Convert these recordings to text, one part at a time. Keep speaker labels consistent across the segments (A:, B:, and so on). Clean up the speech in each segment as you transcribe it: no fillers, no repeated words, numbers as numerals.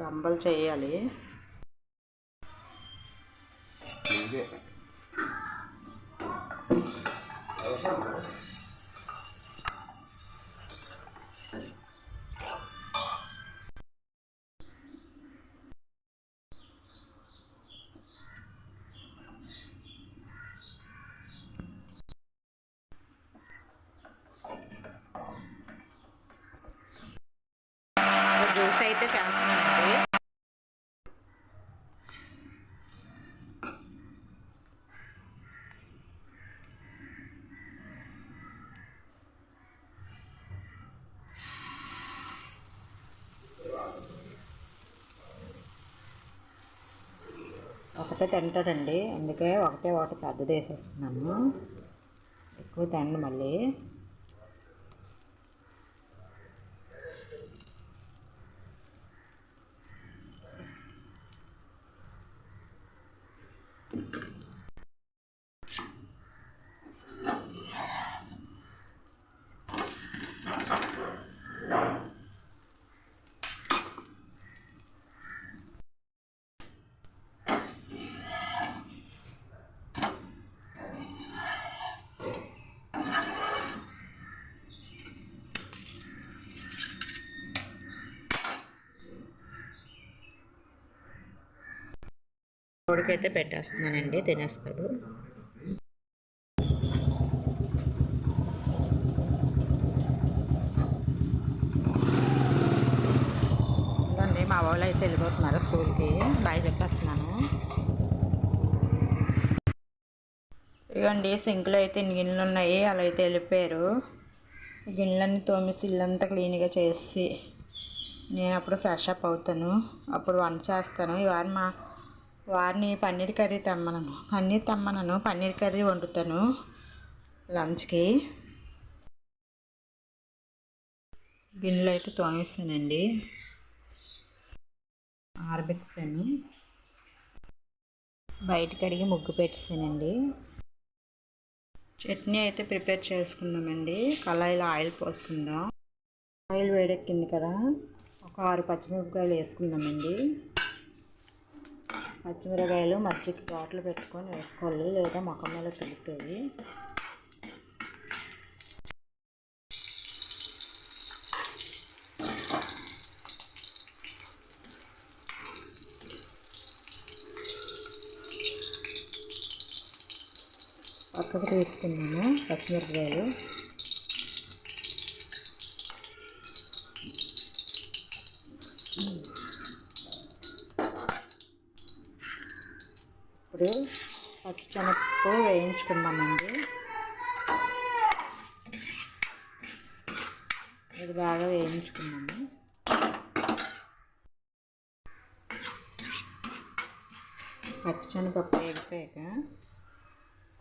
A: రంబలు చేయాలి. జ్యూస్ అయితే చేస్తున్నానండి. ఒకటే తింటాడండి, అందుకే ఒకటే పెద్దది వేసేస్తున్నాను. ఎక్కువ తిండి మళ్ళీ. కోడికైతే పెట్టేస్తున్నానండి, తినేస్తాడు. ఇవ్వండి మా వాళ్ళు అయితే వెళ్ళిపోతున్నారు స్కూల్కి. బాయ్ చెప్పేస్తున్నాను. ఇవ్వండి సింక్లో అయితే గిన్నెలు ఉన్నాయి, అలా అయితే వెళ్ళిపోయారు. గిన్నెలన్నీ తోమేసి ఇల్లంతా క్లీన్గా చేసి నేను అప్పుడు ఫ్రెష్ అప్ అవుతాను. అప్పుడు వంట చేస్తాను. ఈ వారిని పన్నీర్ కర్రీ తెమ్మనను. పన్నీర్ కర్రీ వండుతాను లంచ్కి. గిన్నెలు అయితే తోమేస్తానండి, ఆరబెట్టాను. బయట కడిగి ముగ్గు పెట్టేసానండి. చట్నీ అయితే ప్రిపేర్ చేసుకుందామండి. కళాయిలో ఆయిల్ పోసుకుందాం. ఆయిల్ వేడెక్కింది కదా, ఒక 6 పచ్చిమిరపకాయలు వేసుకుందామండి. పచ్చిమిరపకాయలు మజ్జిగ ఘాట్లు పెట్టుకొని వేసుకోవాలి, లేదా ముఖం మీద తెలుస్తుంది. పక్కకు తీసుకున్నాను పచ్చిమిరపకాయలు. ఇప్పుడు పచ్చిశనగపప్పు వేయించుకుందామండి. ఇది బాగా వేయించుకున్నాము. పచ్చిశనగపప్పు వేగిపోయాక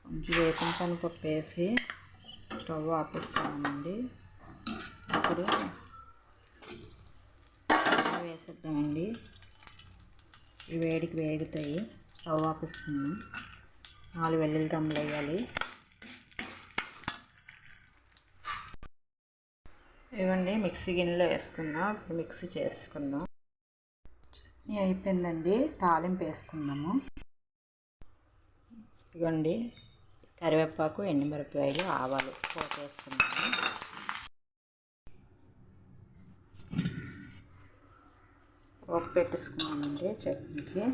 A: కొంచెం వేసిన శనగపప్పు వేసి స్టవ్ ఆపిస్తామండి. ఇప్పుడు వేసేద్దామండి. ఈ వేడికి వేగుతాయి. స్టవ్ ఆపిస్తున్నాం. 4 వెల్లుల్లి రెమ్మలు వేయాలి. ఇవ్వండి మిక్సీ గిన్నెలో వేసుకుందాం. ఇప్పుడు మిక్సీ చేసుకుందాం. చట్నీ అయిపోయిందండి, తాలింపు వేసుకుందాము. ఇవ్వండి కరివేపాకు, ఎండుమిరపకాయలు, ఆవాలు పోపు వేసుకుందాము. పోపు పెట్టేసుకున్నామండి చట్నీకి.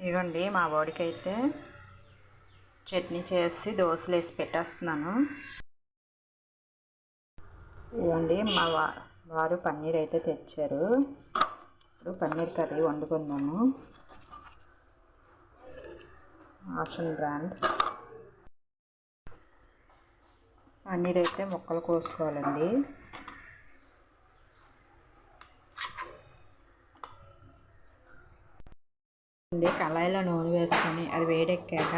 A: ఇవ్వండి మా వాడికైతే చట్నీ చేసి దోశలు వేసి పెట్టేస్తున్నాను. ఇవ్వండి మా వారు పన్నీర్ అయితే తెచ్చారు. ఇప్పుడు పన్నీర్ కర్రీ వండుకుందాము. ఆషన్ బ్రాండ్ పన్నీర్ అయితే ముక్కలు కోసుకోవాలండి. కళాయిలో నూనె వేసుకొని అది వేడెక్కాక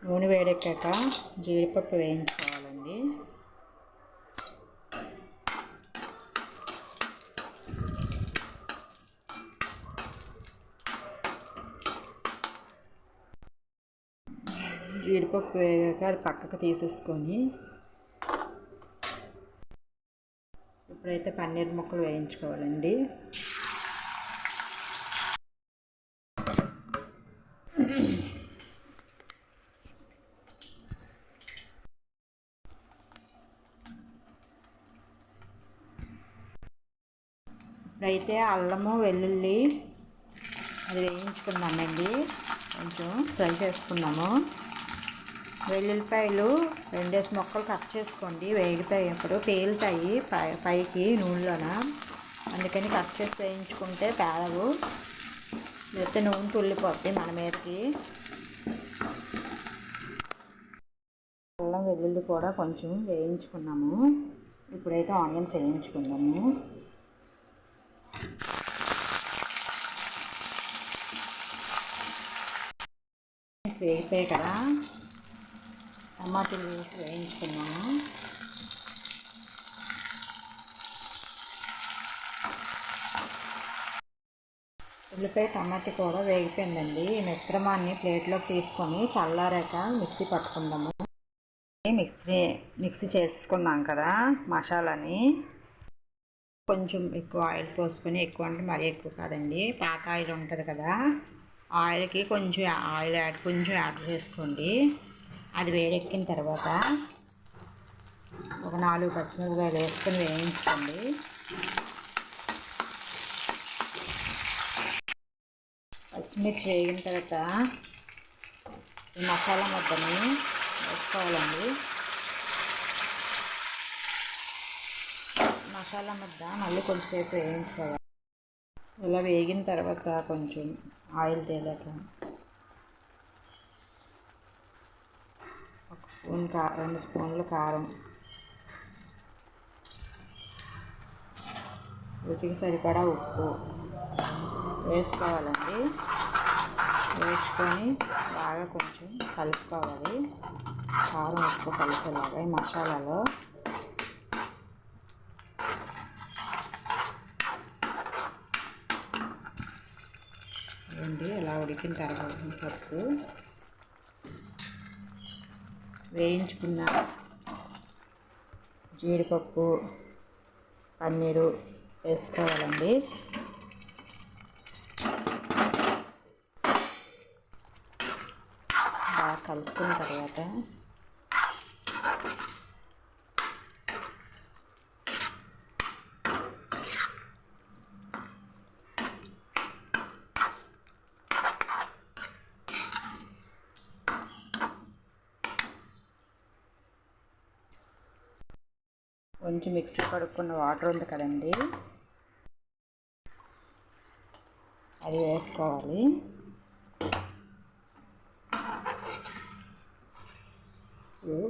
A: నూనె వేడెక్కాక జీడిపప్పు వేయించుకోవాలండి. జీడిపప్పు వేగాక అది పక్కకు తీసేసుకొని ఇప్పుడైతే పన్నీర్ ముక్కలు వేయించుకోవాలండి. ఇప్పుడైతే అల్లము వెల్లుల్లి అది వేయించుకున్నామండి, కొంచెం ఫ్రై చేసుకున్నాము. వెల్లుల్లిపాయలు 2 ముక్కలు కట్ చేసుకోండి, వేగుతాయి, అప్పుడు పేలుతాయి పైకి నూనెలోన, అందుకని కట్ చేసి వేయించుకుంటే పేలవు, లేకపోతే నూనె తుల్లిపోద్ది మన మీదకి. అల్లం వెల్లుల్లి కూడా కొంచెం వేయించుకున్నాము. ఇప్పుడైతే ఆనియన్స్ వేయించుకుందాము. వేగిపోయాయి కదా, టమాటాలు వేసి వేయించుకున్నాము. ఉల్లిపాయ టమాటా కూడా వేగిపోయిందండి. ఈ మిశ్రమాన్ని ప్లేట్లోకి తీసుకొని చల్లారాక మిక్సీ పట్టుకుందాము. మిక్సీ చేసుకున్నాం కదా మసాలాని, కొంచెం ఎక్కువ ఆయిల్ పోసుకొని, ఎక్కువ అంటే మరీ ఎక్కువ కాదండి, పాత ఆయిల్ ఉంటుంది కదా, ఆయిల్కి కొంచెం ఆయిల్ యాడ్ చేసుకోండి. అది వేడెక్కిన తర్వాత ఒక 4 పచ్చిమిరపకాయలు వేసుకొని వేయించుకోండి. పచ్చిమిర్చి వేగిన తర్వాత ఈ మసాలా ముద్దని వేసుకోవాలండి. మసాలా ముద్ద మళ్ళీ కొంచెంసేపు వేయించుకోవాలి. ఇలా వేగిన తర్వాత కొంచెం ఆయిల్ తేలాక 2 స్పూన్లు కారం, రుచికి సరిపడా ఉప్పు వేసుకోవాలండి. వేసుకొని బాగా కొంచెం కలుపుకోవాలి, కారం ఉప్పు కలిసేలాగా ఈ మసాలాలో. ఇలా ఉడికిన తర్వాత పప్పు వేయించుకున్న జీడిపప్పు, పన్నీరు వేసుకోవాలండి. బాగా కలుపుకున్న తర్వాత కొంచెం మిక్సీ కడుక్కున్న వాటర్ ఉంది కదండి, అది వేసుకోవాలి.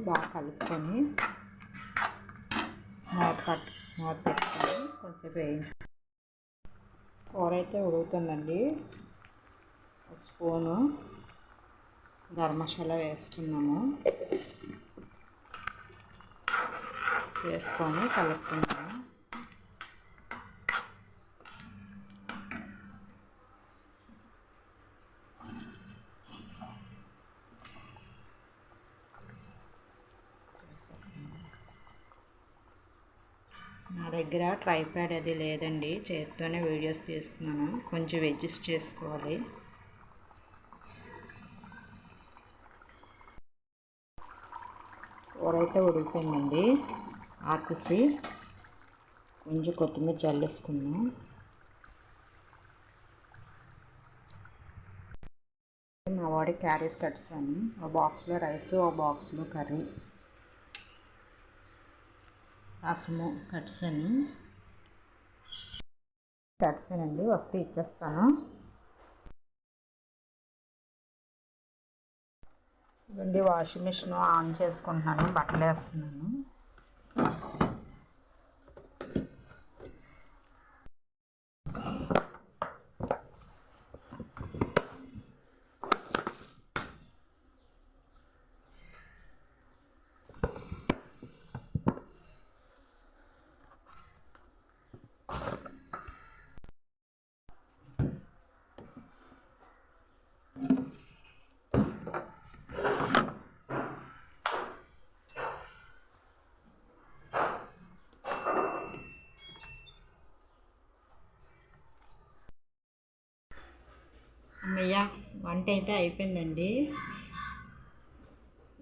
A: బాగా కలుపుకొని మూత పెట్టుకొని కొంచెంసేపు వేయించు. కూర అయితే ఉడుకుతుందండి. 1 స్పూను గరం మసాలా వేసుకున్నాము, వేసుకొని కలుపుకున్నాము. నా దగ్గర ట్రైపాడ్ అది లేదండి, చేతితోనే వీడియోస్ తీస్తున్నాను, కొంచెం అడ్జస్ట్ చేసుకోవాలి. కూర అయితే ఉడికిపోయిందండి. ఆపేసి కొంచెం కొత్తిమీర జల్లేసుకున్నాం. మా వాడికి క్యారీస్ కట్టాను, ఒక బాక్స్లో రైస్, ఒక బాక్స్లో కర్రీ, రసము కట్సానండి, వస్తే ఇచ్చేస్తాను. ఇదండి వాషింగ్ మిషన్ ఆన్ చేసుకుంటున్నాను, బట్టలు వేస్తున్నాను. అమ్మయ్య, వంట అయితే అయిపోయిందండి.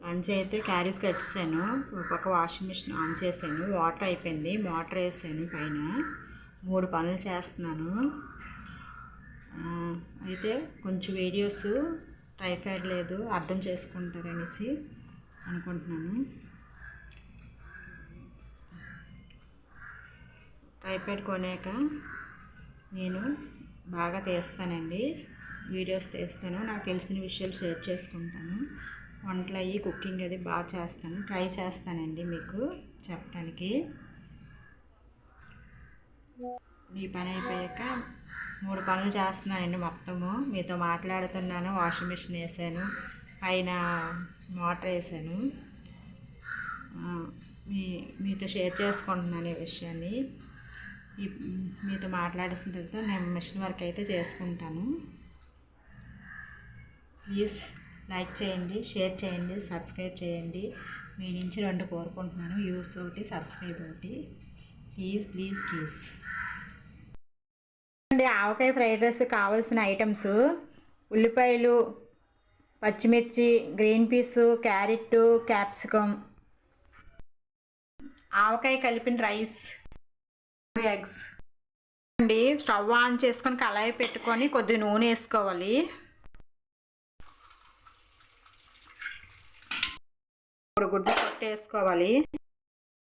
A: లంచ్ అయితే క్యారీస్ కట్టేసాను. ఒక పక్క వాషింగ్ మిషన్ ఆన్ చేశాను. వాటర్ అయిపోయింది, మోటార్ వేసాను పైన. 3 పనులు చేస్తున్నాను. అయితే కొంచెం వీడియోస్ టైఫాయిడ్ లేదు, అర్థం చేసుకుంటారనేసి అనుకుంటున్నాను. ట్రైపాడ్ కొనాక నేను బాగా తీస్తానండి, వీడియోస్ తీస్తాను. నాకు తెలిసిన విషయాలు షేర్ చేసుకుంటాను. వంటలు అయ్యి కుకింగ్ అది బాగా చేస్తాను, ట్రై చేస్తానండి మీకు చెప్పడానికి. ఈ పని అయిపోయాక 3 పనులు చేస్తున్నానండి మొత్తము. మీతో మాట్లాడుతున్నాను, వాషింగ్ మిషన్ వేసాను, పైన మోటార్ వేసాను. మీతో షేర్ చేసుకుంటున్నాను ఈ విషయాన్ని. మీతో మాట్లాడిన తర్వాత నేను మిషన్ వర్క్ అయితే చేసుకుంటాను. ప్లీజ్ లైక్ చేయండి, షేర్ చేయండి, సబ్స్క్రైబ్ చేయండి. మీ నుంచి 2 కోరుకుంటున్నాను, వ్యూస్ ఒకటి, సబ్స్క్రైబ్ ఒకటి. ప్లీజ్ ప్లీజ్ ప్లీజ్ అండి. ఆవకాయ ఫ్రైడ్ రైస్ కావాల్సిన ఐటమ్స్: ఉల్లిపాయలు, పచ్చిమిర్చి, గ్రీన్ పీసు, క్యారెట్, క్యాప్సికమ్, ఆవకాయ కలిపిన రైస్, ఎగ్స్ అండి. స్టవ్ ఆన్ చేసుకొని కళాయి పెట్టుకొని కొద్దిగా నూనె వేసుకోవాలి. ఇప్పుడు గుడ్లు కొట్టేసుకోవాలి.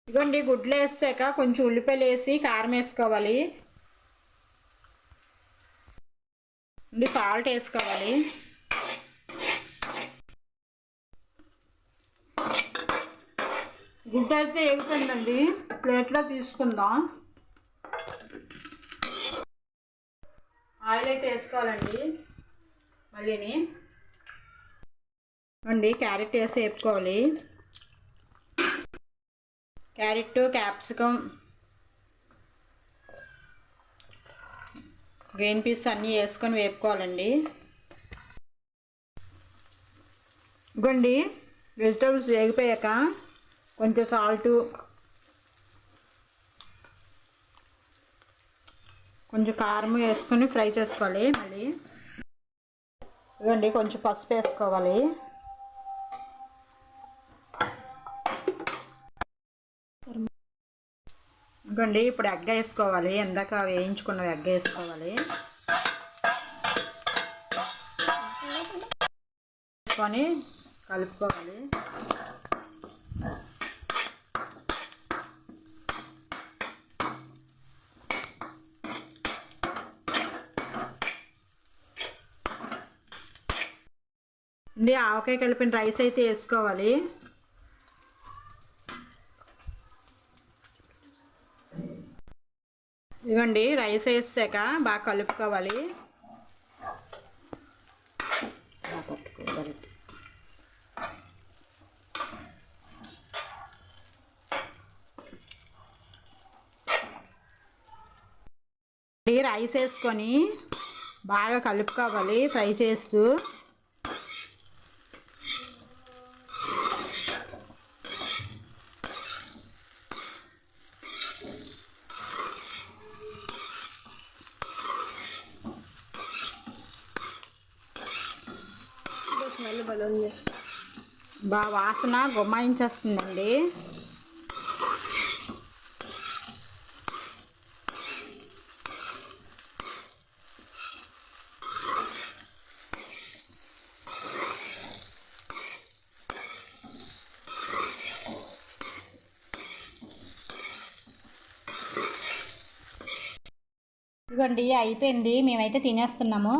A: ఇదిగోండి, గుడ్లు వేసాక కొంచెం ఉల్లిపాయలు వేసి కారం వేసుకోవాలి. సాల్ట్ వేసుకోవాలి. గుడ్డు అయితే వేగిపోయిందండి, ప్లేట్లో తీసుకుందాం. ఆయిల్ అయితే వేసుకోవాలండి. మళ్ళీని అండి క్యారెట్ వేసి వేపుకోవాలి. క్యారెట్, క్యాప్సికమ్, గ్రీన్ పీస్ అన్నీ వేసుకొని వేపుకోవాలండి. ఇదిగోండి, వెజిటబుల్స్ వేగిపోయాక కొంచెం సాల్టు, కొంచెం కారం వేసుకొని ఫ్రై చేసుకోవాలి. మళ్ళీ ఇదిగోండి, కొంచెం పసుపు వేసుకోవాలి. ఇదిగోండి, ఇప్పుడు ఎగ్ వేసుకోవాలి. ఇందాక వేయించుకున్న ఎగ్ వేసుకోవాలి. వేసుకొని కలుపుకోవాలి. ఇది ఆవకాయ కలిపిన రైస్ అయితే వేసుకోవాలి. ఇదిగోండి, రైస్ వేసాక బాగా కలుపుకోవాలి. రైస్ వేసుకొని బాగా కలుపుకోవాలి ఫ్రై చేస్తూ. బాగా వాసన గుమ్మాయించేస్తుందండి. ఇదిగోండి, అయిపోయింది, మేమైతే తినేస్తున్నాము.